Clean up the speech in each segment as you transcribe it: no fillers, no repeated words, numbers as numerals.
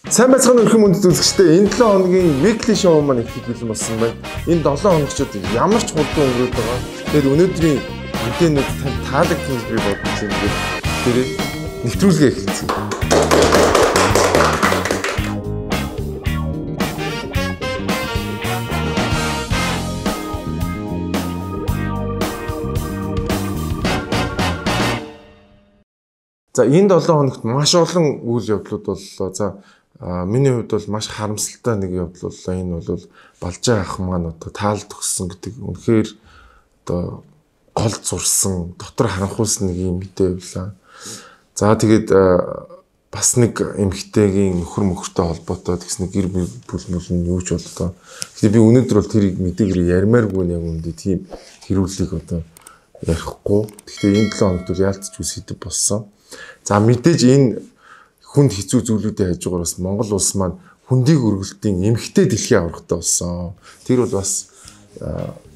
Сайн байцгаана өрх юм үндэс үзэгчдээ энэ 7 хоногийн weekly show маань их бэлэн болсон байна. Энэ 7 хоногчдод ямар ч хурдан өнгөрөөд байгаа. Тэгэхээр өнөөдрийн мэдээнүүд танд таалагдсан гэж би бодож байна. Тэр нэвтрүүлгээ эхэлсэн. За энэ 7 хоногт маш олон үйл явдлууд боллоо. За миний хувьд бол маш харамсалтай нэг явдал боллоо. Энэ бол Балжаа ах маань одоо таал төгссөн гэдэг үнэхээр одоо гол зурсан, дотор харанхуулсан нэг юм мэдээ явлаа. За тэгээд бас нэг эмэгтэйгийн нөхөр мөхөртэй холбоотой тэгс нэг гэр бүл нь юу ч боллоо. Тэгэхээр би өнөөдөр бол тэрийг мэдээгээр ярмааргүй яг үндэ тийм хэрүүллийг одоо ярихгүй. Гэхдээ энэ 7 хоногт яалтч үсэдэг болсон. За мэдээж энэ хүнд хэцүү зүйлүүдийн хажуугаар бас Монгол улс маань хүндийг өргөлтийн эмхтэй дэлхийн аврагтай болсон. Тэр бол бас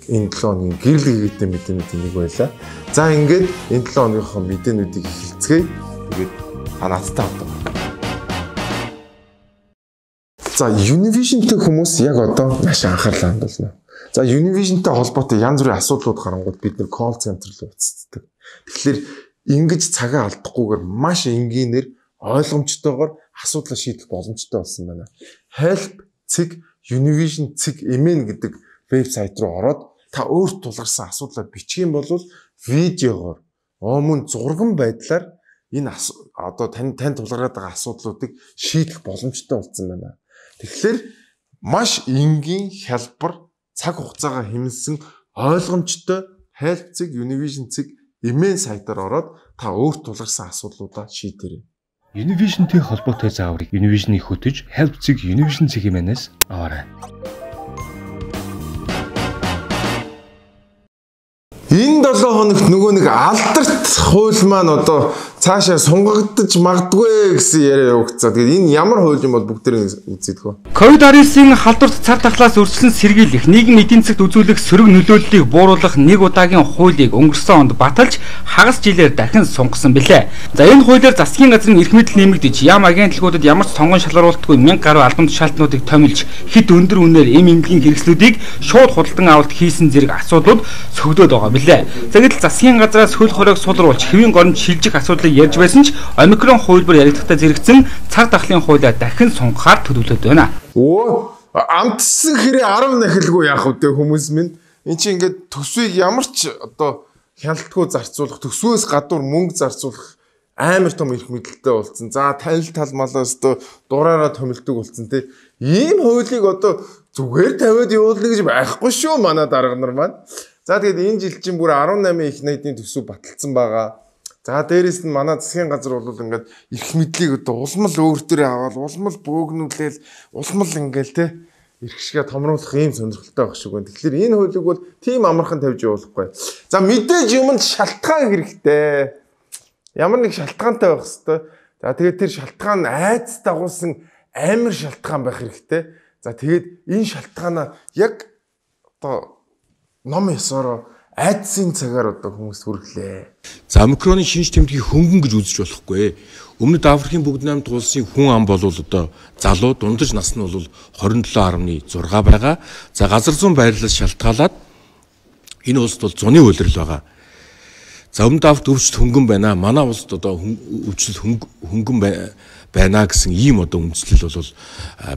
энэ 7 хоногийн гэрэл гэгээтэй мэдээнүүдийн нэг байлаа. За ингээд энэ 7 хоногийнхоо мэдээнүүдийг эхэлцгээе. Тэгээд надтай одоо. За Univision-тэй хүмүүс яг одоо маш анхаарлаа хандуулна. За Univision-тэй холбоотой янз бүрийн асуудлууд гарангууд бид нэр call center руу уцтдаг. Тэгэхээр ингэж цагаа алдахгүйгээр маш энгийнээр ойлгомжтойгоор асуудлаа шийдэх боломжтой болсон байна. help.univision.mn гэдэг вебсайт руу ороод та өөрт тулгарсан асуудлаа бичих юм бол видеогоор мөн зурган байдлаар энэ одоо танд тулгараад байгаа асуудлуудыг шийдэх боломжтой болсон байна. Тэгэхээр маш энгийн хялбар цаг хугацаагаа хэмнэсэн ойлгомжтой help.univision.mn сайтаар ороод та өөрт тулгарсан асуудлуудаа шийдээрэй. Univision-тэй холбоотой зааврыг Univision-ийг хөтөж help.univision.mn-ээс аваарай. Энэ 7 хоногт нөгөө нэг алдарт хууль маань одоо цаашаа сунгагдаж магадгүй гэсэн яриа өгцөө. Тэгээд энэ ямар хууль юм бол бүгдээрээ үзээд хөө. COVID-19-ийн халдварт цар тахлаас өрчлөн сэргийлэх, нийгмийн эдийн засагт үзүүлэх сөрөг нөлөөллийг бууруулах нэг удаагийн хуулийг өнгөрсөн онд баталж хагас жилээр дахин сунгасан билээ. За энэ хуулиар засгийн газрын эрх мэдэл нэмэгдэж, яам агентлагуудад ямар ч сонгон шалгаруулалтгүй 1000 гаруй албан тушаалтнуудыг томилж, хэд өндөр үнээр эм эмнэлгийн хэрэгслүүдийг шууд худалдан авалт хийсэн зэрэг асуудлууд сөгдөөд байгаа билээ. За гэтэл засгийн газраас хөл хоройг сулруулж, хэвийн горимд шилжих асуудлыг ярьж байсан ч омикрон хувилбар яригдахтаа зэрэгцэн цаг дахлын хуулиа дахин сунгахаар төлөвлөд байна. Амтсан хэрэг 10 нахилгүй яах вэ хүмүүс минь. Энд чинь ингээд төсвийг ямар ч одоо хяналтгүй зарцуулах, төсвөөс гадуур мөнгө зарцуулах амар том эрх мэдэлтэй болсон. За танил тал малаас одоо дураараа томилдог болсон тий. Ийм хуулийг одоо зүгээр тавиад явуулна гэж байхгүй шүү манай дарга нар маань. За тэгээд энэ жил чинь бүр 18 их найдын төсөв баталсан байгаа. За дээрэс нь манай засгийн газар бол ингээд эрх мэдлийг одоо улмал өөртөө аваад улмал бөөгнүүлээл улмал ингээл те эрх шигээ томруулах ийм сонирхолтой байх шиг байна. Тэгэхээр энэ хуулийг бол тийм амархан тавьж явуулахгүй. За мэдээж юмд шалтгаан хэрэгтэй. Ямар нэг шалтгаантай байх хэвээр. За тэгээд тэр шалтгаан айц дагуулсан амар шалтгаан байх хэрэгтэй. За тэгээд энэ шалтгаанаа яг одоо ном ёсороо айдсын цагаар одоо хүмүүс хүргэлээ. За омикроны шинж тэмдгийг хөнгөн гэж үзэж болохгүй. Өмнөд Африкийн бүгд найрамд улсын хүн ам бол одоо залуу дундаж нас нь бол 27.6 байгаа. За газар зүүн байрлал шалтгаалаад энэ улсд бол зуны үйлрэл байгаа. За өмнөд Африкт өвчт хөнгөн байна. Манай улсд одоо өвчт хөнгөн байна гэсэн ийм одоо үндслэл бол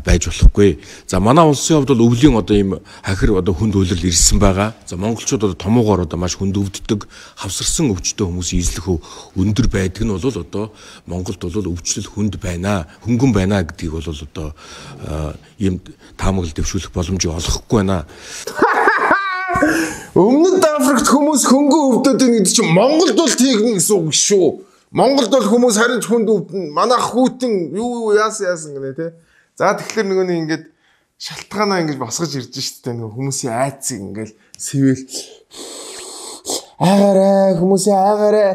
байж болохгүй. За манай улсын хувьд бол өвлийн одоо ийм хахир одоо хүнд үйлрэл ирсэн байгаа. За монголчууд одоо томоогоор одоо маш хүнд өвддөг, хавсарсан өвчтөе хүмүүсийн эзлэх өндөр байдаг нь бол одоо Монголд бол өвчлөл хүнд байна, хөнгөн байна гэдгийг бол одоо ийм таамаглал дэвшүүлэх боломжийг олохгүй байна. Өмнөд Африкт хүмүүс хөнгөн өвдөд байна гэдэг чинь Монголд бол тийм гэсэн үг шүү. Монголд бол хүмүүс харин ч хүнд өвдөн манайх хүүтэн юу яасан гэнэ те. За тэгэхээр нөгөө нэг ингээд шалтгаанаа ингэж босгож ирж штэ нөгөө хүмүүсийн айцыг ингээл сэвэл аагараа хүмүүсийн аагараа.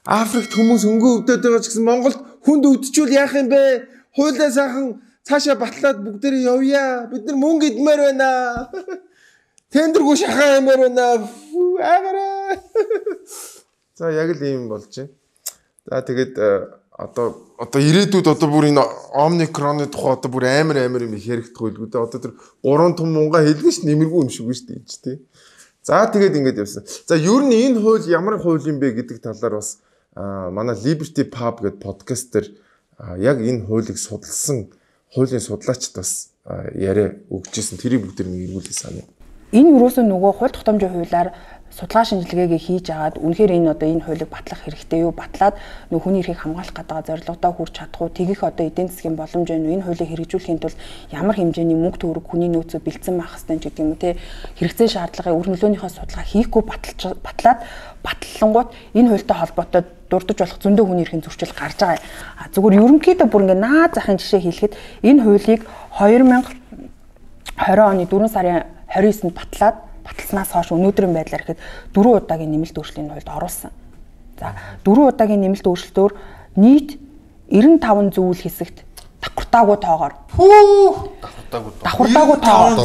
Африкт хүмүүс хөнгөн өвдөд байгаа ч гэсэн Монголд хүнд өвдөжүүл яах юм бэ? Хуулиа сайхан цаашаа батлаад бүгдээрээ явъя. Бид нар мөнгө идмээр байна. Тендергүй шахаа юмэр байна. Аагараа. За яг л ийм болж байна. За тэгээд одоо ирээдүйд одоо бүр энэ омикроны тухай одоо бүр амар юм их яригдахгүй л дээ. Одоо тэр 3 том мунга хэлгэж нэмэргүй юм шиг биш тий. За тэгээд ингэж явсан. За ер нь энэ хууль ямар хууль юм бэ гэдэг талаар бас манай Liberty Pub гэдэг подкаст дээр яг энэ хуулийг судалсан хуулийн судлаачд бас яриа өгчээсэн. Тэрийг бүгд нэг эргүүлээ санаа. Энэ юуроос нөгөө хууль тогтоомжийн хуулиар судалгаа шинжилгээгээ хийж агаад үнэхээр энэ хуулийг батлах хэрэгтэй юу? Батлаад нөгөө хүний эрхийг хамгаалах гэдэг зорилгодоо хүрч чадах уу? Тэгэх одоо эдийн засгийн боломж байна уу? Энэ хуулийг хэрэгжүүлэхийн тулд ямар хэмжээний мөнгө төгрөг хүний нөөцөө бэлдсэн байх хэвээр ч гэдэг юм уу те хэрэгцээ шаардлагын үр нөлөөнийхөө судалгаа хийхгүй батлаад батлалангууд энэ хуультай холбоотой дурдж болох зөндөө хүний эрхийн зөрчил гарч байгаа. Зүгээр ерөнхийдөө бүр ингээ наад захын жишээ хэлэхэд энэ хуулийг 2020 оны 4 сарын 29-нд баталснаас хойш өнөөдрийн байдлаар ихэд 4 удаагийн нэмэлт өөрчлөлтийн хуульд оруулсан. За 4 удаагийн нэмэлт өөрчлөлтөөр нийт 95 зүйл хэсэгт давхартаагүй тоогоор. Давхартаагүй тоогоор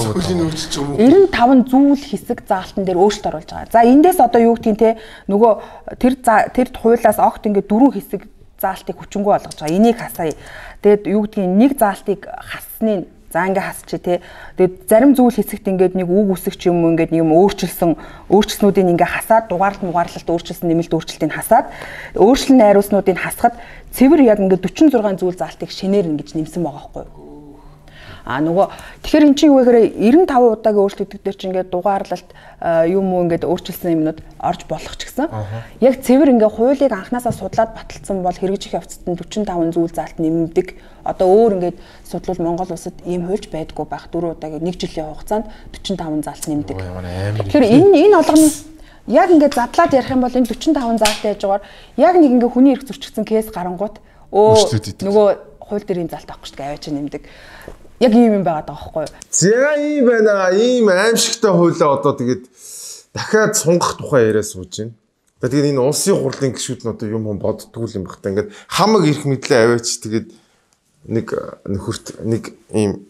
95 зүйл хэсэг заалтан дээр өөрчлөлт оруулж байгаа. За эндээс одоо юу гэдгийг те нөгөө тэр хуулиас огт ингээд 4 хэсэг заалтыг хүчингү болгож байгаа. Энийг хасая. Тэгээд юу гэдгийг нэг заалтыг хассны за ингээ хасчих тий. Тэгээд зарим зүйл хэсэгт ингээд нэг үг үсэг ч юм уу ингээд нэг юм өөрчлөлтнүүдийг ингээ хасаад дугаарлалт өөрчлөлт нэмэлт өөрчлөлтийг хасаад өөрчлөлт найруулснуудыг хасахад цэвэр яг ингээ 46 зүйл заалтыг шинээр ингэж нэмсэн байгаа байхгүй юу? Нөгөө тэгэхээр эн чинь юу гэхээр 95 удаагийн өөрчлөлтүүд дээр чинь ингээд дугаарлалт юм уу ингээд өөрчилсөн юмнууд орж болох ч гэсэн яг цэвэр ингээд хуулийг анханасаа судлаад баталсан бол хэрэгжих явцад нь 45 зүйл заалт нэмэгдэг. Одоо өөр ингээд судлал Монгол улсад ийм хуульч байдгүй байх 4 удаагийн 1 жилийн хугацаанд 45 заалт нэмдэг. Тэгэхээр энэ олгоны яг ингээд задлаад ярих юм бол энэ 45 заалттай яж байгаа яг нэг ингээд хүний эрх зөрчигдсэн кейс гарангуут нөгөө хууль дээр энэ заалт авахгүй шүү дээ аваач нэмдэг. Яг ийм юм байгаа даахгүй юу? За ийм байна. Ийм аимшигтай хуулиа одоо тэгээд дахиад сунгах тухай яриа сууж байна. Тэгээд энэ улсын хурлын гишүүд нь одоо юм боддггүй юм байна. Ингээд хамаг эрх мэдлээ аваач тэгээд нэг нөхөрт нэг ийм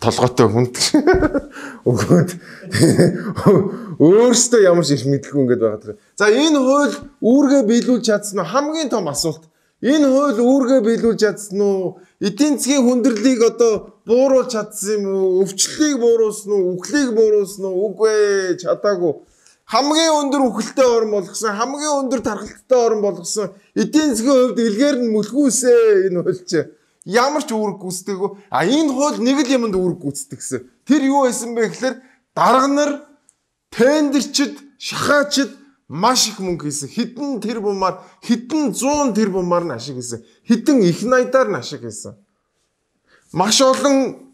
толгойтой хүнд өгөөд өөрөөсөө ямар ч эрх мэдлгүй ингээд байгаа. За энэ хууль үүргээ биелүүлж чадсан нь хамгийн том асуулт. Энэ хууль үүргээ биелүүлж чадсан уу? Эдийн засгийн хүндрэлийг одоо бууруулж чадсан юм уу? Өвчлөлийг бууруулсан уу? Үхлийг бууруулсан уу? Үгүй чадаагүй. Хамгийн өндөр үхэлтэй орн болгосон, хамгийн өндөр тархалттай орн болгосон эдийн засгийн хувьд илгээр нь мүлгүүсээ энэ хууль чи. Ямар ч үүрэг гүйцэтгээгүү. Энэ хууль нэг л юмд үүрэг гүйцэтгсэн. Тэр юу байсан бэ гэхээр дарга нар, тендерчид, шахаачид маш их мөнгө хийсэн. Хэдэн тэрбумаар, хэдэн 100 тэрбумаар нь ашиг хийсэн. Хэдэн их найдаар нь ашиг хийсэн. Маш олон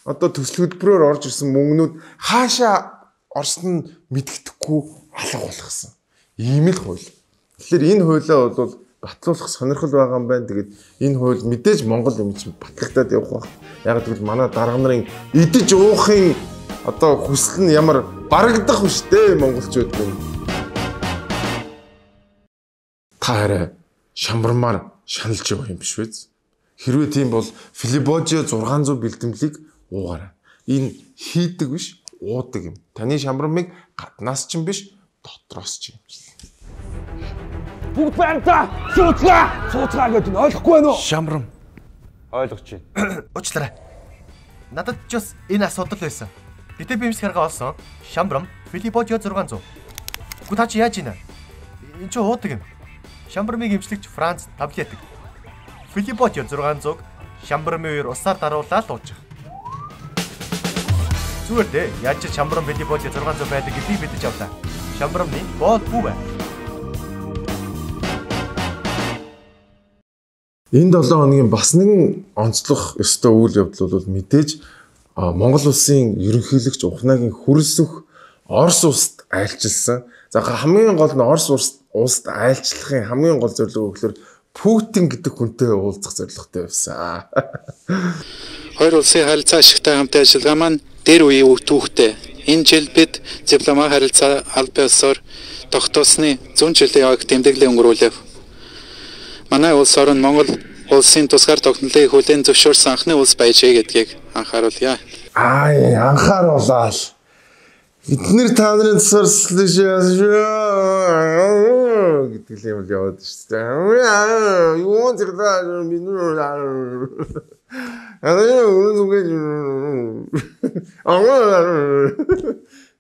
одоо төсөл хөтөлбөрөөр орж ирсэн мөнгнүүд хаашаа орсон нь мэддэхгүй алга болгосон. Ийм л хууль. Тэгэхээр энэ хуулиа бол батлуулах сонирхол байгаа юм байна. Тэгээд энэ хууль мэдээж Монгол юм чинь батлагдаад явах байх. Яг гэвэл манай дарга нарын идэж уухын одоо хүсэл нь ямар барагдах вэ штэ монголчууд гэнэ. Таарэ шамбармаар шаналж явах юм биш үү? Хэрвээ тийм бол Филибожио 600 бэлтгэлийг уугаарай. Энэ хийдэг биш, уудаг юм. Таны шамбармыг гаднаас ч юм биш, дотроос ч юм. Бүгд байнта сууцгаа гэдэг нь ойлгохгүй байна уу? Шамбарм Ойлгож байна. Уучлаарай. Надад ч бас энэ асуудал байсан. Гэтэ би юмс хэрэг олсон. Шамбарм Филибожио 600. Гү та чи яаж ийна? Энд чи уудаг юм. Шамбармыг эмчлэгч Франц таблетик. Филибожио 600-г шамбармын үеэр усаар даруулаад уучих. Зүгээр дээ. Яаж ч шамбарм Филибожио 600 байдаг гэдгийг мэдэж авлаа. Шамбармны боол бүү бай. Энэ 7 хоногийн бас нэгэн онцлог ёстой үйл явдал бол мэдээж Монгол улсын ерөнхийлөгч Ухнагийн хүрэлцэх Орос улсад айлчилсан. За хамгийн гол нь Орос улсад айлчлахын хамгийн гол зорилго гэхээр Путин гэдэг хүнтэй уулзах зорилготой байсан. Хоёр улсын харилцаа ашигтай хамтын ажиллагаа маань дээр үеийн түүхтэй. Энэ жил бид дипломат харилцаа аль биесээр тогтоосны 100 жилийн яг тэмдэглэл өнгөрүүлв. Манай улс орон Монгол улсын тусгаар тогтнолыг хүлээн зөвшөөрсөн анхны улс байжээ гэдгийг анхааруулъя. Анхааруулаа. Эднэр та нарын царслаж гэдэг юм яваад шүү дээ. Юу зэрэг минь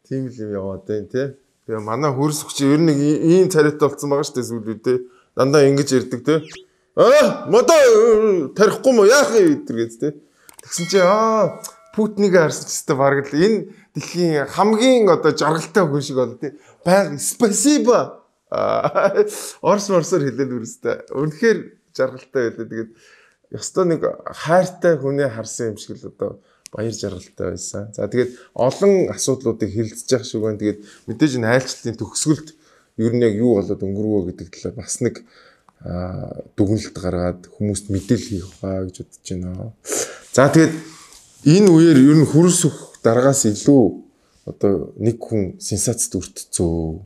тийм л юм яваад байна тий. Тэгээ манай хөрс өгч ер нь ийм царайтай болсон байгаа шүү дээ сүүлүүдээ. Дандаа ингэж ярьдаг тий. Модоо тарихгүй мó яах юм гэдэргээд тий. Тэгсэн чи Путинийг харсан ч гэсэн бараг л энэ дэлхийн хамгийн одоо жаргалтай хүн шиг бол тий. Баяр спасибо. Орсоор хэлээд үрстэй. Үнэхээр жаргалтай байлаа. Тэгээд ёстой нэг хайртай хүнээ харсан юм шиг л одоо баяр жаргалтай байсан. За тэгээд олон асуудлуудыг хилцэж явах шиг байна. Тэгээд мэдээж энэ айлчлалын төгсгөлд ер нь яг юу болоод өнгөрвөө гэдэг талаар бас нэг дүгнэлт гаргаад хүмүүст мэдээлэл хийх баа гэж бодож байна. За тэгээд энэ үеэр ер нь хөрс өх дараагаас илүү одоо нэг хүн сенсацд өртцөө.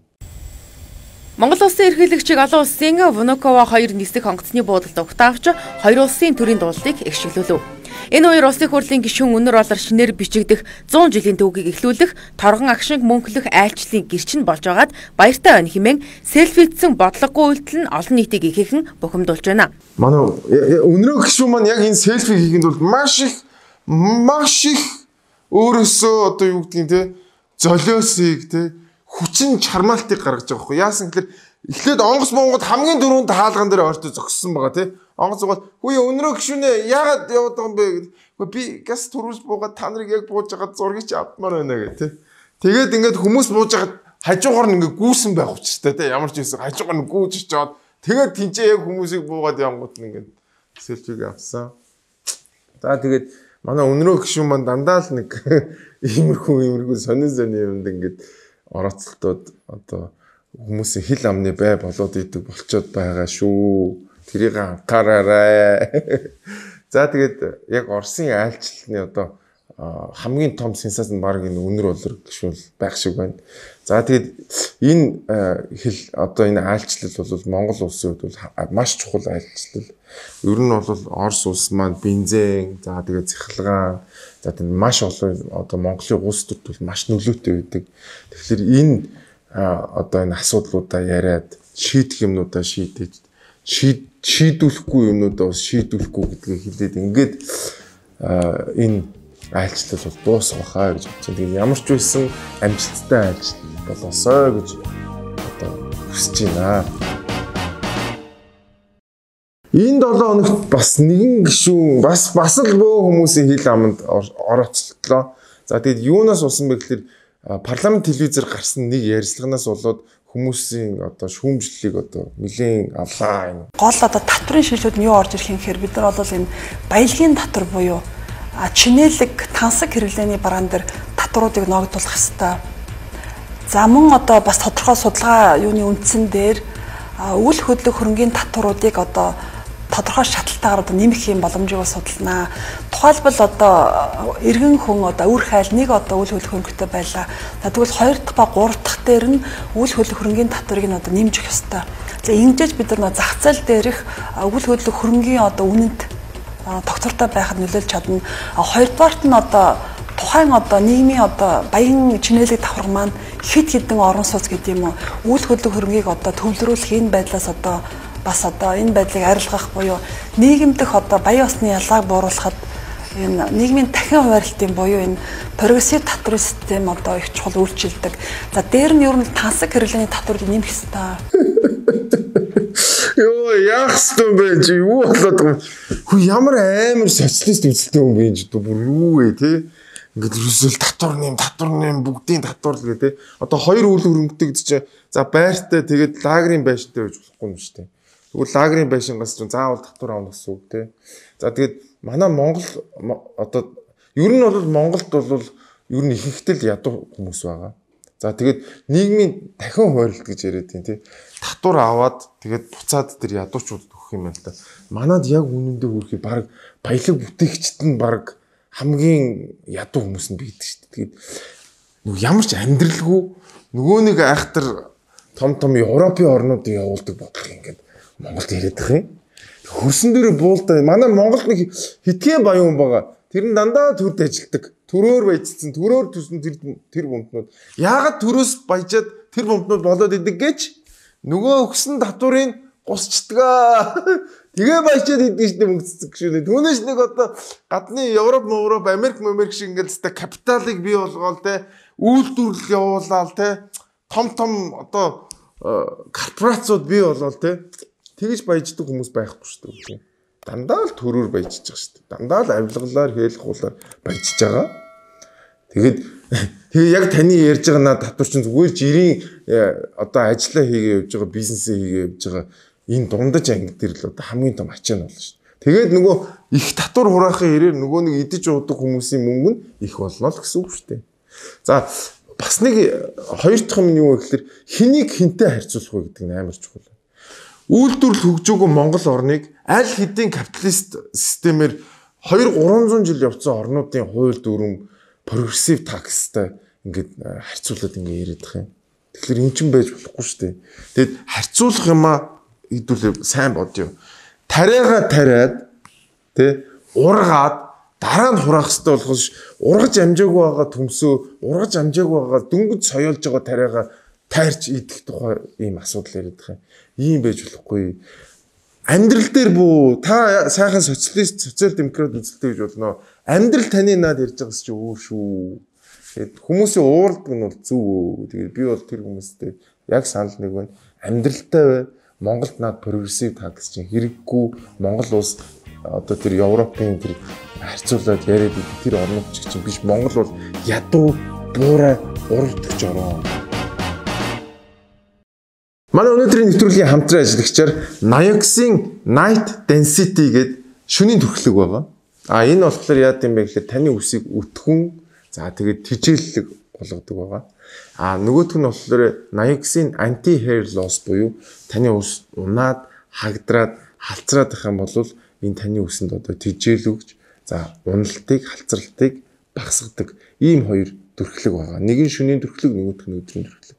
Монгол улсын эрхлэгчийг олон улсын Внукова 2 нисэх онгоцны буудалд угтаавч 2 улсын төрийн дуулыг эгшиглүүлв. Энэ хоёр улсын хурлын гишүүн өнөр болор шинээр бичигдэх 100 жилийн түүхийг эхлүүлэх торгон агшинг мөнхлөх айлчлалын гэрчин болж байгаад баяртай байна хэмээн селфидсэн бодлогогүй үйлдэл нь олон нийтийг ихэхэн бухимдуулж байна. Манай өнөрөө гишүүн маань яг энэ селфи хийхэд бол маш их өөрөөсөө одоо юу гэдгийг те золиосыг те хүчин чармаалтыг гаргаж байгаа хгүй. Яасан гэхээр эхлээд онгоц Монгод хамгийн дөрөнд хаалган дээр ойртоо зогссон байгаа тий. Онгоц гол хөөе өнөрөө гişүнэ яагаад яваад байгаа юм бэ гэдэг. Би газ төрүүлж буугаад та нарыг яг бууж байгаа зургийг чи авмаар байна гэх тий. Тэгээд ингээд хүмүүс бууж байгаа хажуугаар нь ингээд гүүсэн байх учиртай тий. Ямар ч юмсан хажуугаар нь гүүж чаад тэгээд тэнцээ яг хүмүүсийг буугаад явгууд нь ингээд селфиг авсан. За тэгээд манай өнөрөө гişүн маань дандаа л нэг иймэрхүү сонин юмд ингээд орооцолтод одоо хүмүүсийн хил амны бай болоод идэг болцоод байгаа шүү. Тэрийг анхаараарай. За тэгээд яг Оросын айлчлалны одоо хамгийн том сенсац нь баг энэ өнөр болор гişүүл байх шиг байна. За тэгээд энэ хил одоо энэ айлчлал бол Монгол улсын хувьд бол маш чухал айлчлал. Ер нь бол Орос улс маань бензин, за тэгээд цахилгаан, за тэгээд маш олон одоо Монголын улс төрд бол маш нөлөөтэй байдаг. Тэгэхээр энэ одоо энэ асуудлуудаа яриад шийдэх юмнуудаа шийдэж шийдвэрлэхгүй юмнуудаа бас шийдвэрлэхгүй гэдгийг хэлээд ингээд энэ айлчлал бол дуусгахаа гэж бодсон. Тэгээд ямар ч байсан амжилттай айлчлал болоосоо гэж одоо хүсэж байна. Энэ 7 хоногт бас нэгэн гишүүн бас л бөө хүмүүсийн хил аманд орооцлоо. За тэгээд юунаас улсан бэ гэхээр парламент телевизээр гарсан нэг ярилцлаганаас болоод хүмүүсийн одоо шүүмжлэлийг одоо нэлээд авлаа юм. Гол одоо татврын шилжүүд нь юу орж ирэх юм гэхээр бид нар бол энэ баялагын татвар буюу чинэлэг тансаг хэрэглээний бараан дээр татваруудыг ногдуулах ёстой. За мөн одоо бас тодорхой судалгаа юуны үндсэн дээр үйл хөдлөх хөрөнгийн татваруудыг одоо тодорхой шатлалтаар одоо нэмэх юм боломжийг судалнаа. Тухайлбал одоо иргэн хүн одоо үр хайл нэг одоо үйл хөдлөх хөрөнгөтэй байлаа. За тэгвэл 2 дахь ба 3 дахь дээр нь үйл хөдлөх хөрөнгийн татварыг нь одоо нэмж өгөх ёстой. За ингэж бид нар зах зээл дээрх үйл хөдлөх хөрөнгийн одоо үнэнд тогтвортой байхад нөлөөлж чадна. Хоёрдугаарт нь одоо тухайн одоо нийгмийн одоо баян чинэлэг давхар маань хэд хэдэн орон сууц гэдэг юм уу үйл хөдлөх хөрөнгийг одоо төвлөрүүлэх энэ байдлаас одоо бас одоо энэ байдлыг арилгах буюу нийгэмдэх одоо баян усны ялгааг бууруулахад энэ нийгмийн дахин хуваарлтын буюу энэ прогрессив татврын систем одоо их чухал үйлчилдэг. За дээр нь ер нь тансаг хэрэглээний татварыг нэмэх ёстой. Йоо яах ёстой бэ чи юу болоод байгаа. Хөө ямар амар социалист үзэлтэй хүн бэ чи бүр юу вэ те. Ингээд ерөөсөл татвар нэм бүгдийн татвар л гэ те. Одоо 2 үйл хөрөнгөтэй гэдэг чинь за байртай тэгээд лагерийн байшинтай байж болохгүй юм шүү дээ. Тэгвэл лагерийн байшингаас ч заавал татвар авах гэсэн үг те. За тэгээд манай Монгол одоо ер нь бол Монголд бол ер нь ихэнхдээ л ядуу хүмүүс байгаа. За тэгээд нийгмийн дахин хуваарлт гэж яриад тийм тий. Татвар аваад тэгээд буцаад тэр ядуучууд өгөх юм байна л да. Манад яг үнэндээ хүрхий баг баялаг бүтээгчд нь баг хамгийн ядуу хүмүүс нь бийдэг шүү дээ. Тэгээд ямар ч амьдралгүй нөгөө нэг айхтар том Европын орнуудыг явуулдаг бодлого ингээд Монголд ирээд байгаа юм. Хөрсөн дээр буулдаа манай Монголд нэг хитгэн баян хүн байгаа. Тэр нь дандаа төрд ажилдаг. төрөөр баяжсан, төрөөр төсөн тэр бомтнууд. Яагаад төрөөс баяжаад тэр бомтнууд болоод идэг гэж нөгөө өгсөн татварыг гусчдгаа. Тэгээ баяжаад идэг шүү дээ мөнгөцөг шүү. Түүнээс нэг одоо гадны Европ, Америк шиг ингээд та капиталыг бий болгоол те үйлдвэрлэл явуулаад те том одоо корпорацууд бий болоод те тэгэж баяждаг хүмүүс байхгүй шүү дээ. Дандаа л төрөөр баяжиж байгаа шүү дээ. Дандаа л авилгалаар хэлэх хуулаар баяжиж байгаа. Тэгээд яг таны ярьж байгаа татвар чинь зүгээр жирийн одоо ажиллаа хийгээ явж байгаа, бизнесээ хийгээ явж байгаа энэ дундаж анги дээр л одоо хамгийн том ачаа нь болно шүү дээ. Тэгээд нөгөө их татвар хураахын хэрээр нөгөө нэг идэж уудаг хүмүүсийн мөнгө нь их болно л гэсэн үг шүү дээ. За бас нэг хоёр дахь юм юу гэхээр хэнийг хинтээ харьцуулах вэ гэдэг нь амар чухал. Үйлдвэрлэл хөгжөөгүй Монгол орныг аль хэдийн капиталист системээр 200-300 жил явцсан орнуудын хууль дүрм прогрессив такстай ингээд харьцуулаад ингээд яриад байгаа юм. Тэгэхээр эн чинь байж болохгүй шүү дээ. Тэгэд харьцуулах юмаа хэдүүлээ сайн бодё. Тариагаа тариад тэ ургаад дараа нь хураах хэрэгтэй болохоос ургаж амжаагүй байгаа төмсөө ургаж амжаагүй байгаа дөнгөж соёолж байгаа тариагаа тайрч идэх тухай ийм асуудал яриад байгаа юм. Ийм байж болохгүй. Амьдрал дээр бүү та сайхан социалист социал демократ үзэлтэй гэж болно. Амьдрал таны наад ярьж байгаас чи өөр шүү. Тэгээд хүмүүсийн ууралдаг нь бол зөв. Тэгээд би бол тэр хүмүүстэй яг санал нэг байна. Амьдралтай бай. Монголд наад прогрессив такс чинь хэрэггүй. Монгол улс одоо тэр Европын тэр харьцуулаад яриад тэр орнууд чинь биш. Монгол бол ядуу буурай уралдагч орон. Манай өнөөдрийн нэвтрүүлгийн хамтран ажиллагчаар Nayox-ийн Night Density гэдэг шөнийн төрхлөг байгаа. Энэ болохоор яа гэм бэ гэхээр таны үсийг өтгөн за тэгээд тижээллэг болгодог байгаа. Нөгөөх нь болохоор Nayox-ийн Anti Hair Loss буюу таны ус унаад, хагдраад, халцраад байх юм бол энэ таны үсэнд одоо тижээл өгч за уналтыг, халцралтыг багасгадаг ийм хоёр төрхлөг байгаа. Нэг нь шөнийн төрхлөг, нөгөөх нь өдрийн төрхлөг.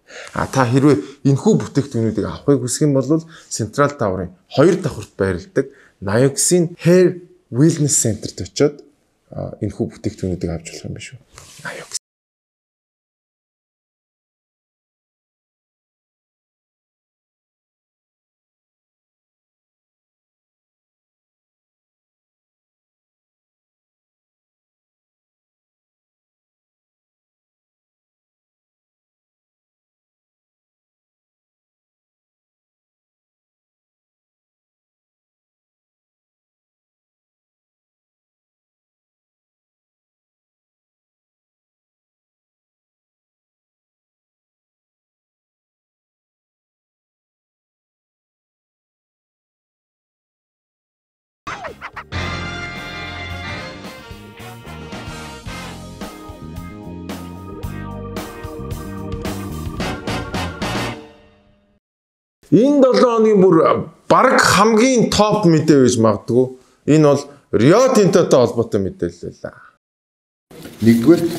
Та хэрвээ энэхүү бүтээгдэхүүнүүдийг авахыг хүсэх юм бол Central Tower-ын 2 давхурт байрладаг Nayox-ийн Hair Wellness Center-т очиод энэхүү бүтээгдэхүүнүүдийг авч болох юм биш үү? Nayox. Энэ 7 хоногийн бүр баг хамгийн топ мэдээ байж магадгүй. Энэ бол Rio Tinto-той холбоотой мэдээлэл л. Нэгдүгээрт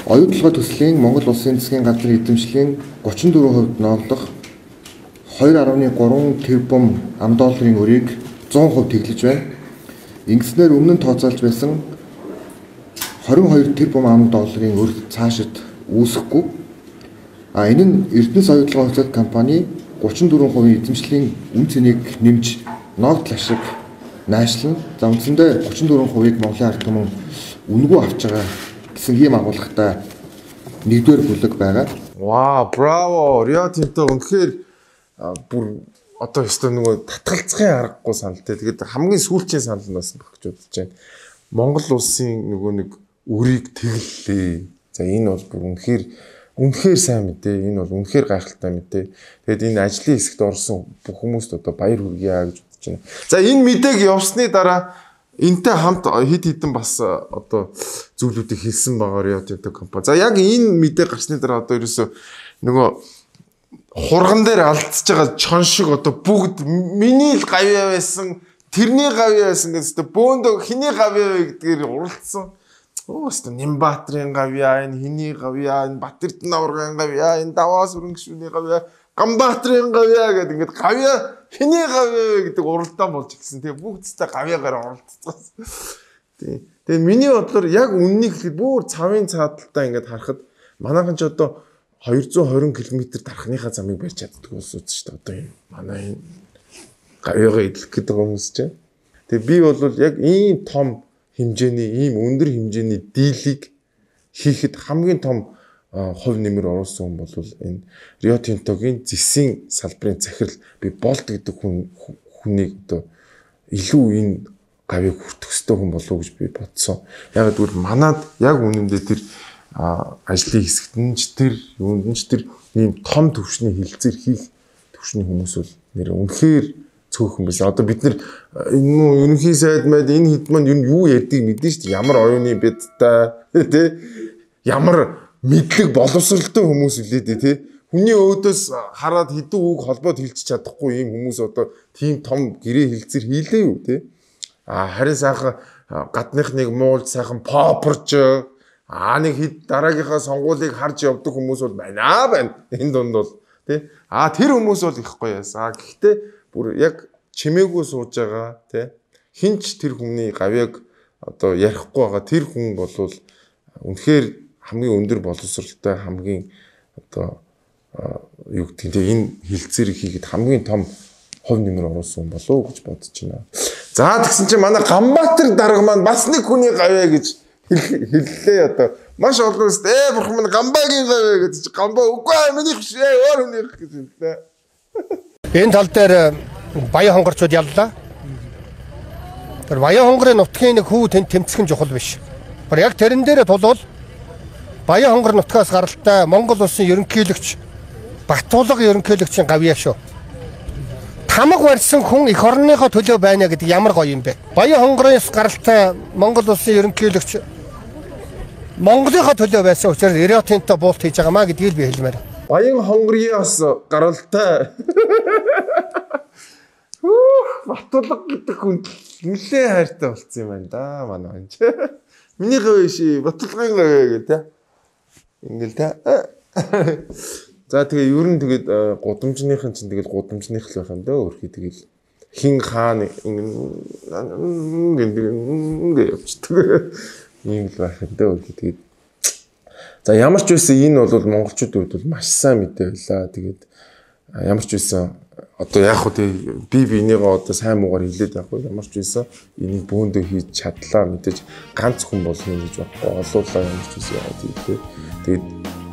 оюутлогоо төслийн Монгол Улсын засгийн газрын эзэмшлийн 34% ноолдох 2.3 тэрбум ам.долларын өрийг 100% тэглэж байна. Ингэснээр өмнө нь тооцоолж байсан 22 тэрбум ам.долларын өр цаашид үүсэхгүй. Энэ нь Эрдэнэс оюутлогын хувьцаат компани 34% эзэмшлийн үн цэнийг нэмж ногд ашиг найшлан за үндсэндээ 34%-ийг Монголын ард түмэн үнэгүй авч байгаа гэсэн ийм агуулгатай нэгдүгээр бүлэг байгаа. Вау, браво. Rio Tinto үнэхээр бүр одоо ёстой нөгөө татгалзахын аргагүй саналтай. Тэгээд хамгийн сүүлчийн санал нь бас багч бодож байна. Монгол улсын нөгөө нэг өрийг тэглэлээ. За энэ бол бүр үнэхээр сайн мэдээ. Энэ бол үнэхээр гайхалтай мэдээ. Тэгээд энэ ажлын хэсэгт орсон бүх хүмүүст одоо баяр хүргье гэж бодож байна. За энэ мэдээг явсны дараа энтэй хамт хэд хэдэн бас одоо зүйлүүдийг хэлсэн байгаа Rio Tinto компани. За яг энэ мэдээ гарсны дараа одоо ерөөсөө нөгөө хурган дээр алдчихж байгаа чон шиг одоо бүгд миний л гавьяа байсан, тэрний гавьяа байсан гэдэг бөөндөө хиний гавьяа вэ гэдгээр уралдсан. Өстө Нимбаатрын гавьяа, энэ хиний гавьяа, энэ Батэрдэн аврагын гавьяа, энэ Даваас өрөнгөшүүний гавьяа, Гамбаатрын гавьяа гэдэг ингээд гавьяа хиний гавьяа вэ гэдэг уралдаан болж ирсэн. Тэгээ бүгд цэцтэй гавьяагаар уралдцсан. Тэгээ миний бодлоор яг үннийг хэлэхэд бүр цавын цааталтаа ингээд харахад манайхан ч одоо 220 км дарахныхаа замыг барьж чаддаг улс үү шүү дээ. Одоо энэ манай энэ гавьяага идэх гэдэг хүмүүс чинь. Тэгээ би бол яг ийм том хэмжээний, ийм өндөр хэмжээний дийлийг хийхэд хамгийн том хувь нэмэр оруулсан хүн бол энэ Rio Tinto-гийн зэсийн салбарын захирал би болт гэдэг хүнийг одоо илүү энэ гавьяаг хүртэх ёстой хүн болов уу гэж би бодсон. Яг гэвэл манад яг үнэндээ тэр ажлын хэсэгт нь ч тэр юунд нь ч тэр ийм том төвшний хилцээр хийх төвшний хүмүүс бол нэр үнэхээр цөөхөн байсан. Одоо бид нар энэ ерөнхий сайд мэд энэ хэд манд юу ярьдгийг мэдэн шүү дээ. Ямар оюуны бидтэй тий ямар мэдлэг боловсралтай хүмүүс үлээд тий хүний өөдөөс хараад хэдэн үг холбоод хэлчих чадахгүй ийм хүмүүс одоо тийм том гэрээ хилцээр хийлээ юу тий. Харин сайхан гадных нэг муулж сайхан попорч нэг хэд дараагийнхаа сонгуулийг харж явдаг хүмүүс бол байна. Энэ дунд бол тий. Тэр хүмүүс бол их гоё яасан. Гэхдээ бүр яг чимээгүй сууж байгаа тий. Хинч тэр хүний гавьяаг одоо ярихгүй байгаа тэр хүн бол үнэхээр хамгийн өндөр боловсралтай хамгийн одоо юу гэдэг нь энэ хилцээрийг хийгээд хамгийн том хувь нэмэр оруулсан болов уу гэж бодож байна. За тэгсэн чинь манай Ганбаатар дарга маань бас нэг хүний гавьяа гэж хэллээ одоо. Маш олон үст бурхан минь Ганбагийн гавьяа гэж Ганбаа үгүй миний хөш өөр хүнийх гэж хэллээ. Энэ тал дээр баян хонгорчууд яллаа. Тэр баян хонгорын нутгийн нэг хүү тэмцэх нь чухал биш. Por яг тэрэн дээр тулвал баян хонгор нутгаас гаралтай Монгол улсын ерөнхийлөгч Батулга ерөнхийлөгчийн гавьяа шүү. Хамаг барьсан хүн эх орныхоо төлөө байна гэдэг ямар гоё юм бэ? Баян хонгороос гаралтай Монгол улсын ерөнхийлөгч Монголынхоо төлөө байсан учраас Rio Tinto булт хийж байгаамаа гэдгийг би хэлмээр. Баян хонгороос гаралтай Батулга гэдэг хүн нэлээ хайртай болсон юм байна да манай энэ. Миний гавьяа ши Батулгын гавьяа гэдэг. Ингээл та. За тэгээ ер нь тэгээд гудамжныхын чинь тэгээд гудамжных л байх юм даа өөрхий тэгэл хин хаан ингээ явчихдаг. Ийм л байх юм даа өөрхий тэгээд. За ямар ч байсан энэ бол монголчуудын хувьд бол маш сайн мэдээ байлаа. Тэгээд ямар ч байсан одоо яг хөө би бинийгаа одоо сайн муугаар хэлээд яг ямар ч байсан энийг бөөндөө хийж чадлаа мэдээж ганц хүн болно гэж бодохгүй олуулаа ямар ч байсан яа тийм. Тэгээд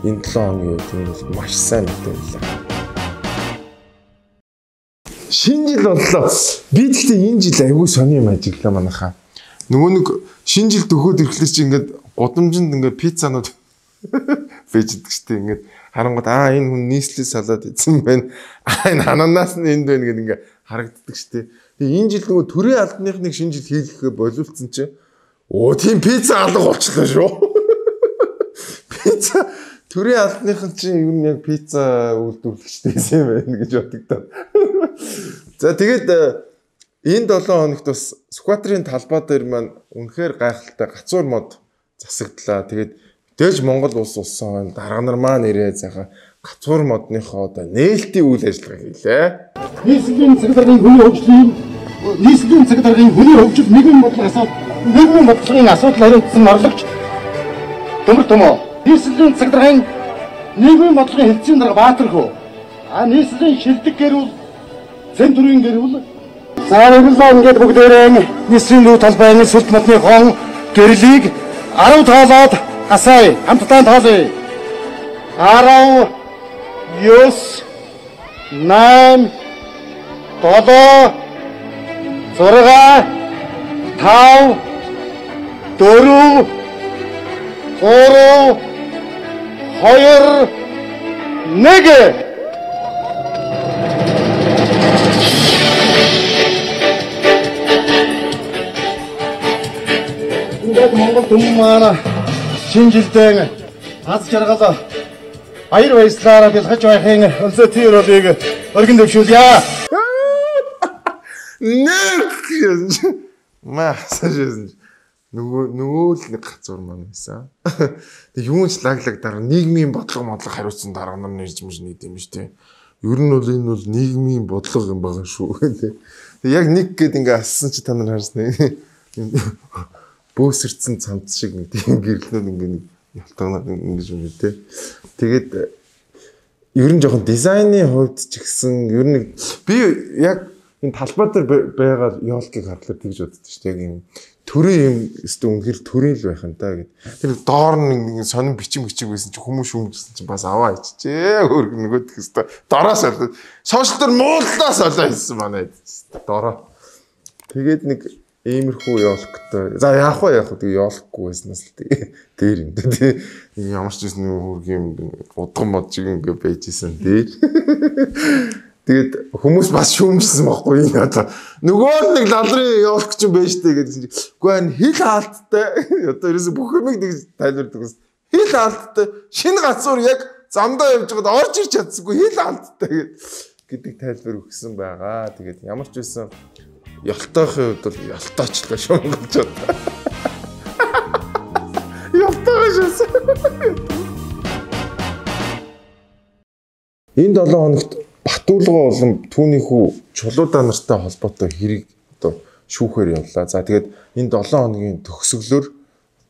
энэ 7 хоногийн үед энэ бол маш сайн мэдээ байлаа. Шинэ жил боллоо. Би гэхдээ энэ жил айгүй сони юм ажиглаа манайхаа. Нөгөө нэг шинэ жил төгөөд ирэхлээр чи ингээд гудамжинд ингээд пиццанууд фэждэг штеп ингээд харангууд энэ хүн нийслэл салаад идсэн байна. Энэ ананаас нь энд байна гэдэг ингээд харагддаг штеп. Тэгээ энэ жил нөгөө төрийн албаных нэг шинэ жил хийх боловлцсон чи тийм пицца алга болчихлоо шүү. Пицца төрийн албаныхан чинь ер нь яг пицца үйлдвэрлэгчтэй юм байна гэж бодогдоод. За тэгээд энэ 7 хоногт бас Сүхбаатарын талбай дээр маань үнэхээр гайхалтай гацуур мод засагдлаа. Тэгээд дэж Монгол улс улсан дарга нар маань ирээ заахан гацуур модныхоо одоо нээлтийн үйл ажиллагаа хийлээ. Нийслэлийн цагтаргын хүний хөгжил нэгэн бодлогын асуудал хариуцсан орлогч Төмөр Төмөө. Нийслэлийн цагтаргын нийгмийн бодлогын хэлцээний дарга Баатар хөө. Нийслэлийн шилдэг гэрүүл Цэн төрийн гэрүүл. Сааруулаа ингээд бүгдээрээ нийслэлийн нүү талбайны сүлт модны хон гэрлийг 10 тоолоод асаая. Хамтдаа тоолъё. 10 9 8 7 6 5 4 3 2 1 Монгол түмэн маань шинэ жилдээ аз жаргал баяр баясгалаараа бэлгэж байхын өнцөг төрөлийг өргөн төвшүүлье. Маасаж нөгөө л нэг гацуур маань байсан. Тэг юун ч лаглаг дараа нийгмийн бодлого хариуцсан дарга нар нэрж нэг юм шүү дээ. Ер нь бол энэ бол нийгмийн бодлого юм байгаа шүү. Тэг яг нэг гээд ингээ ассан чи та нар харсан. бөөсөрцөн цамц шиг нэг тийм гэрлэнүүд ингээд ялтагнаад ингэж юм тий. Тэгээд ер нь жоохон дизайны хувьд ч гэсэн ер нь би яг энэ талбай дээр байгаа ёолкийг харахаар тэгж боддог шүү дээ. Яг юм төрийн юм өстө үнэхээр төрийн л байх юм да гэд. Тэр доор нэг сонин бичиг байсан чи хүмүүс шүүмжсэн чи бас аваа ичжээ. Өөр нөгөөдх өстө дороос олоо. Сошиал дээр мууллаас олоо хэлсэн манай дороо. Тэгээд нэг иймэрхүү ёолктой. За яах вэ тэгээ ёолкгүй байснаас л дээр юм да тий. Ямар ч юм хөргийн удган мод шиг ингээ байжсэн дээр. Тэгээд хүмүүс бас шүүмжсэн байхгүй энэ одоо нөгөө нэг лалрын ёолк ч юм байж тээ гэсэн чинь үгүй энэ хил хаалттай одоо ерөөсө бүх юмыг нэг тайлбардаг ус хил хаалттай шинэ гацуур яг замдаа явж байгаад орж ирч чадсангүй хил хаалттай гэдэг тайлбар өгсөн байгаа. Тэгээд ямар ч байсан ёлтойхын хувьд бол ёлтойчлаа шунгалж байна. Ёлтойгоос энэ 7 хоногт Батуулга болон түүний хүү Чулуудаа нартай холбоотой хэрэг одоо шүүхээр явлаа. За тэгээд энэ 7 хоногийн төгсгөлөөр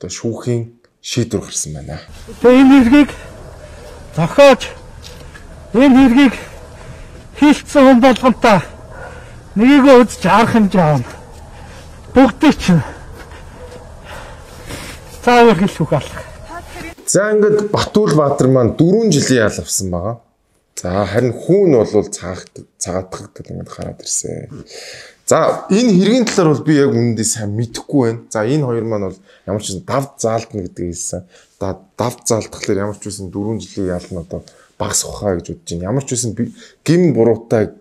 одоо шүүхийн шийдвэр гарсан байна. Тэгээ энэ хэргийг зохиож энэ хэргийг хийлцсэн хүн болгонтой нэгийг үзэж харах юм жаана. Бүгдийг чинь цаавар хэлшүүх алах. За ингээд Батуулбаатар маань 4 жилийн ял авсан байгаа. За харин хүүн бол цагаатгагдал ингээд гараад ирсэн. За энэ хэргийн талаар бол би яг үнэндээ сайн мэдэхгүй байна. За энэ хоёр маань бол ямар ч юм давд заалтна гэдэг хэлсэн. Давд заалтхлаар ямар ч байсан 4 жилийн ял нь одоо багас ухаа гэж бодож байна. Ямар ч байсан гин буруутай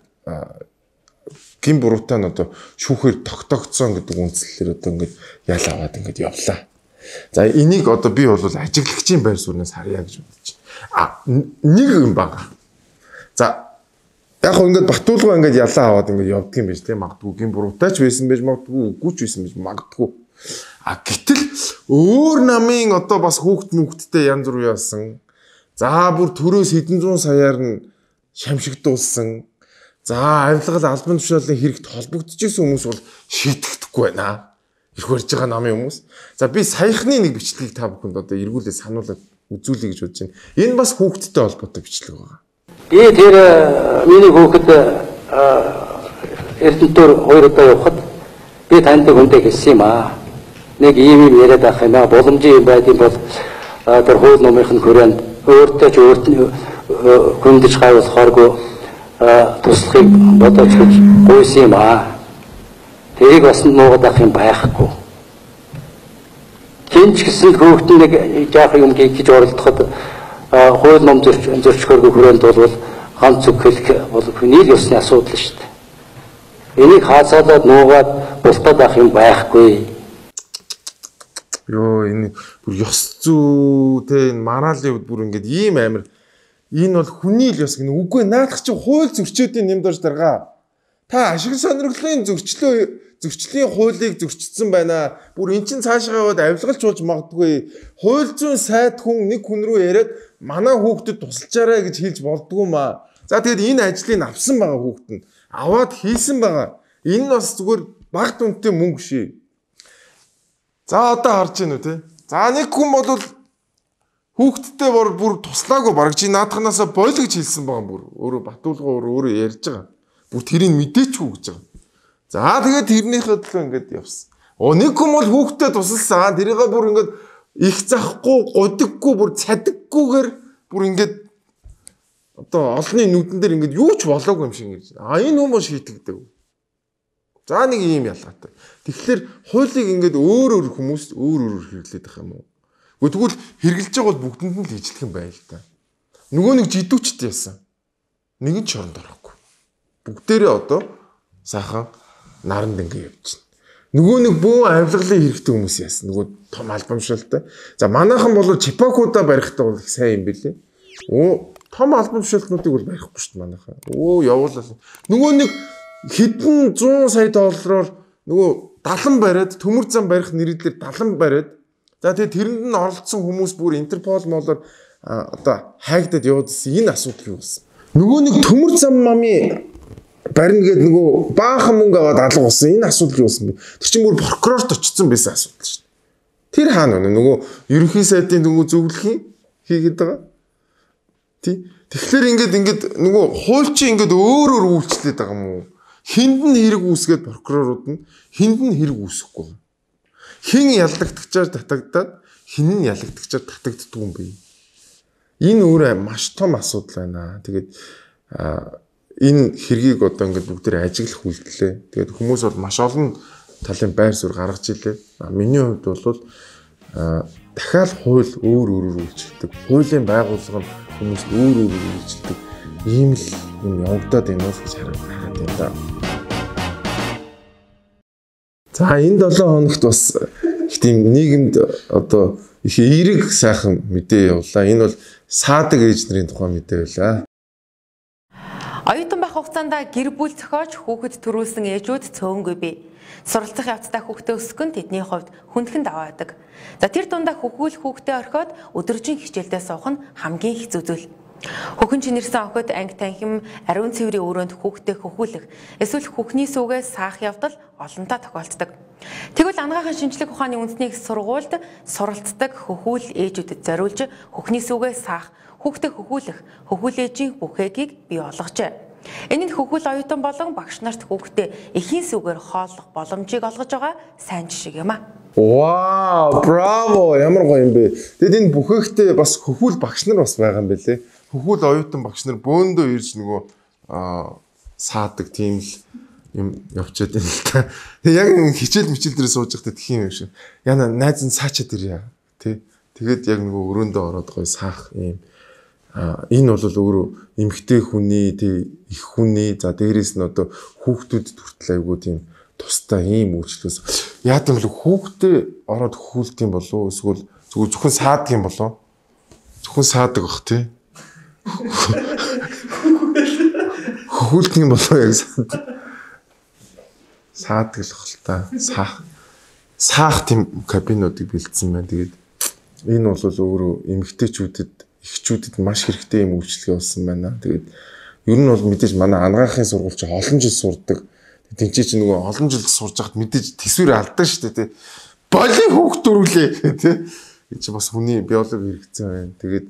нь одоо шүүхээр тогтогдсон гэдэг үндслэлээр одоо ингээд ял аваад ингээд явлаа. За энийг одоо би бол ажиглагчийн байр сууриас харьяа гэж бодож байна. Нэг юм байгаа. За яг хөө ингээд Батуулга ингээд ялаа аваад ингээд явдаг юм биш тийм магадгүй гин буруутай ч байсан байж магадгүй үгүй ч байсан байж магадгүй. Гэтэл өөр намын одоо бас хүүхдтэй янз бүр яасан. За бүр төрөөс хэдэн зуун саяар нь шамшигдуулсан. За авилгал албан тушаалын хэрэгт холбогдож исэн хүмүүс бол шийтгэхгүй байна. Их барьж байгаа намын хүмүүс. За би саяхны нэг бичлэгийг та бүхэнд одоо эргүүлээ сануулад үзүүлье гэж бодож байна. Энэ бас хүүхдтэй холбоотой бичлэг байгаа. Тэр миний хүүхэд Эрдэнэтээр 2 удаа явхад би таньдаг хүнтэй хэлсэн юм аа. Нэг ийм яриад авах юм аа. Боломжийн юм байд юм бол тэр хууль номынхын хүрээнд өөртөө ч хүндэж хавуулахааргүй туслахыг бодож гуйсан юм аа. Тэрийг бас нуугаад авах юм байхгүй. Хинч гэсэн хүүхэд нэг жаах юм гэж оролдоход хууль ном зөрчгөргүй хүрээнд бол ганц үг хэлэх бол хүний ёсны асуудал шүү дээ. Энийг хаацаалаад нуугаад бултаад авах юм байхгүй. Йоо энэ бүр ёс зүй те энэ мараалын хувьд бүр ингээд ийм амир энэ бол хүний л ёс гэнэ. Үгүй наадах чи хууль зөрчөөдийн нэмд орж даргаа. Та ашиг сонирхлын зөрчлийн хуулийг зөрчсөн байна. Бүр эн чин цаашаа яваад авилгалч болж магадгүй. Хууль зүйн сайд хүн нэг хүн рүү яриад манай хүүхдэд тусалчаарай гэж хэлж болдгоо маа. За тэгээд энэ ажлыг авсан байгаа хүүхд нь аваад хийсэн байгаа. Энэ нь бас зүгээр бага дүнтэй мөнгө шээ. За одоо харж гинүү те. За нэг хүн бол хүүхдтэй бүр туслаагүй бараг чи наадахнаасаа бойл гэж хэлсэн байгаа бүр. Өөрөө Батуулга өөрөө ярьж байгаа. Бүр тэрийг мэдээчгүй гэж байгаа. За тэгээд тэрнийхээ төлөө ингээд явсан. Нэг хүн бол хүүхдтэй тусалсан. Тэрийгээ бүр ингээд их захгүй, годиггүй, бүр цадаггүйгээр бүр ингээд одоо олонний нүдэн дээр ингээд юу ч болоогүй юм шиг ингэж. Энэ хүмүүс шийтгдэг. За нэг ийм ялгаатай. Тэгэхээр хуулийг ингээд өөр хүмүүс өөр хэрэглээд байгаа юм уу? Тэгвэл хэрэгжилж байгаа бол бүгдэнд нь л ижлэх юм байл та. Нөгөө нэг жидүүчтэй яасан. Нэг нь чоронд орохгүй. Бүгдээрээ одоо сайхан наранд ингээд явж байна. Нөгөө нэг бөө авилгалын хэрэгтэй хүмүүс яасан. Нөгөө том албамшилтай. За манайхан бол чипакуудаа барихтай бол их сайн юм билээ. Том албамшилтнуудыг бол барихгүй шүү дээ манайхан. Явуулаа. Нөгөө нэг хэдэн 100 сая доллараар нөгөө далан бариад төмөр зам барих нэрээр далан бариад за тэгээ тэрэнд нь оролцсон хүмүүс бүр Интерпол молоор одоо хайгдад явуулсан энэ асуудал юу болсон. Нөгөө нэг төмөр зам мами барина гэдэг нөгөө баахан мөнгө аваад алга болсон энэ асуудал юу болсон бэ? Тэр чинь бүр прокурорт очсон байсан асуудал шүү дээ. Тэр хаана вэ? Нөгөө ерөнхий сайдын нөгөө зөвлөхийн хийгээд байгаа. Тэгэхээр ингээд нөгөө хууль чи ингээд өөр үйлчлээд байгаа юм уу? Хинд нь хэрэг үүсгээд прокурорууд нь хинд нь хэрэг үүсэхгүй. Хин ялагдагчаар татагдаад хин нь ялагдагчаар татагддаг юм бэ? Энэ өөрөө маш том асуудал байна. Тэгээд энэ хэргийг одоо ингээд бүгдээр ажиглах үйлдэлээ. Тэгээд хүмүүс бол маш олон талын байр суурь гаргаж илээ. Миний хувьд бол дахиад хууль өөрөөр үйлчилдэг. Хуулийн байгууллага нь хүмүүст өөрөөр үйлчилдэг. Ийм л юм явагдаад байна уу гэж хараад байна да. За энэ 7 хоногт бас их тийм нийгэмд одоо их эерэг сайхан мэдээ явуулаа. Энэ бол саадаг ээж нарын тухай мэдээ байлаа. Оюутан байх хугацаанд гэр бүл зохиож хүүхэд төрүүлсэн ээжүүд цөөнгүй бий. Суралцах явцдаа хүүхдээ өсгөх нь тэдний хувьд хүндхэн даваа байдаг. За тэр дундаа хүүхдээ орхиод өдөржин хичээлдээ суух нь хамгийн хэцүү зүйл. Хөхөн чинэрсэн охид анги танхим ариун цэврийн өрөөнд хүүхдээ хөхүүлэх эсвэл хүүхний сүүгээ саах явдал олонтаа тохиолддог. Тэгвэл анагаахын шинжлэх ухааны үндэсний сургуульд суралцдаг хөхүүл ээжүүдэд зориулж хүүхний сүүгээ саах, хүүхдээ хөхүүлэх, хөхүүлээжийн бүхээгийг бий болгожээ. Энэ нь хөхүүл оюутан болон багш нарт хүүхдээ эхийн сүүгээр хооллох боломжийг олгож байгаа сайн жишээ юм аа. Вау, браво! Ямар гоё юм бэ. Тэгэд энэ бүхээгтээ бас хөхүүл багш нар бас байгаа юм байлээ. Хөхүүл оюутан багш нар бөөндөө ирж нөгөө саадаг тийм л юм явчихад байна л та. Тэг яг хичээл дээр сууж байхдаа тхих юм шиг. Яна найз нь саачаад ирья. Тэгээд яг нөгөө өрөөндөө ороод гоё саах юм. Энэ бол өөрөө эмэгтэй хүний их хүний за дээрээс нь одоо хүүхдүүдэд хүртэл айгуу тийм тустай ийм үйлчлээс яа гэвэл хүүхдээ ороод хөхүүлт юм болов уу эсвэл зөвхөн саадаг юм болов уу? Зөвхөн саадаг бах тий. Хөхүүлт юм болов яг саадаг л хэл та. Саах тийм кабинуудыг бэлдсэн байна. Тэгээд энэ бол өөрөө эмэгтэйчүүдэд эхчүүдэд маш хэрэгтэй юм үйлчлэг болсон байна. Тэгээд ер нь бол мэдээж манай анагаахын сургууль чи олон жил сурдаг. Тэнцээ чи нөгөө олон жил сурж байхад мэдээж төсвөр алдаа шүү дээ тий. Боли хүүхд төрүүлээ тий. Энэ чи бас хүний биологи хэрэгцээ байна. Тэгээд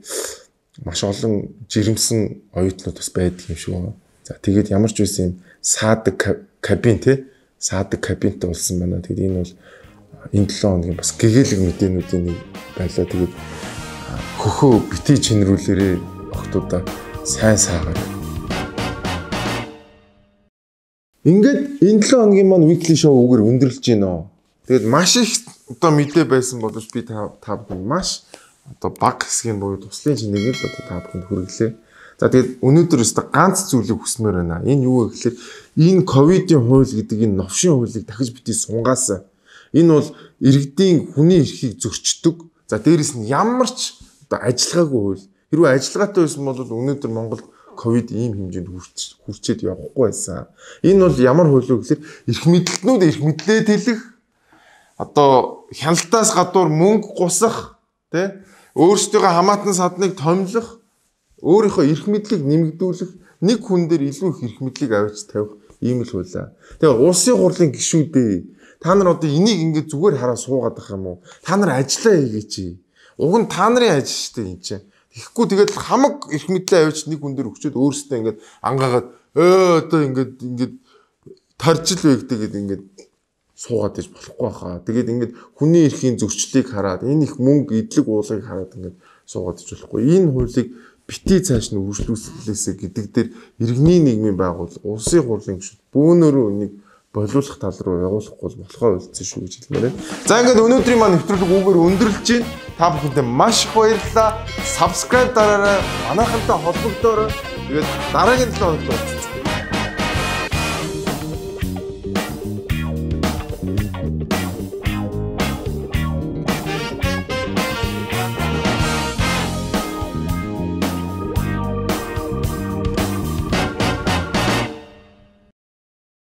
маш олон жирэмсэн оюутнууд бас байдаг юм шиг байна. За тэгээд ямар ч байсан юм саадаг кабин тий. Саадаг кабинтай болсон байна. Тэгээд энэ бол энэ 7 хоногийн бас гэгээлэг мэдээнүүдийн нэг байлаа. Тэгээд хөхөө битгий чинрүүлээрээ охтуудаа сайн саагаад. Ингээд энэ 7 хоногийн маань weekly show үгээр өндөрлж байна. Тэгээд маш их одоо мэдээ байсан боловч би та бүхэнд маш одоо баг хэсгийн буюу туслын чинийг л одоо та бүхэнд хүргэлээ. За тэгээд өнөөдөр өстө ганц зүйлийг хүсмээр байна. Энэ юу вэ гэхээр энэ ковидын хууль гэдэг энэ новшин хуулийг дахиж битгий сунгаасаа. Энэ бол иргэдийн хүний эрхийг зөрчдөг. За дээрэс нь ямар ч одоо ажиллагаагүй хууль. Хэрвээ ажиллагаатай байсан бол өнөөдөр Монголд ковид ийм хэмжээнд хүрчээд явахгүй байсан. Энэ бол ямар хууль вэ гэхээр эрх мэдлэлтнүүд эрх мэдлээ тэлэх одоо хяналтаас гадуур мөнгө гусах тий өөрсдийнхөө хамаатан садныг томилох өөрийнхөө эрх мэдлийг нэмэгдүүлэх нэг хүн дээр илүү их эрх мэдлийг авч тавих ийм л хуулаа. Тэгээ улсын хурлын гишүүдээ та нар одоо энийг ингээд зүгээр хараа суугаад байх юм уу? Та нар ажиллаа хийгээч. Уг нь та нарын ажил шүү дээ энэ чинь. Тэгэхгүй тэгээд хамаг эрх мэдлээ авч нэг хүн дээр өгчөөд өөрсдөө ингээд ангаагаад одоо ингээд таржил вэ гэдэг ингээд суугаад иж болохгүй хаа. Тэгээд ингээд хүний эрхийн зөрчлийг хараад энэ их мөнгө идлэг уулыг хараад ингээд суугаад иж болохгүй. Энэ хуулийг битгий цааш нь үргэлжлүүлсэлээсэ гэдэг дээр иргэний нийгмийн байгууллага, улсын хурлын гишүүд бөөнөрөө энийг болиулах тал руу явуулахгүй болохоо үлдсэн шүү гэж хэлмээр байна. За ингээд өнөөдрийн маань нэвтрүүлэг үгээр өндөрлж байна. Та бүхэндээ маш их баярлалаа. Subscribe дараарай. Манайхантай холбогдоорой. Тэгээд дараагийн 7 хоногт уулзцгаая.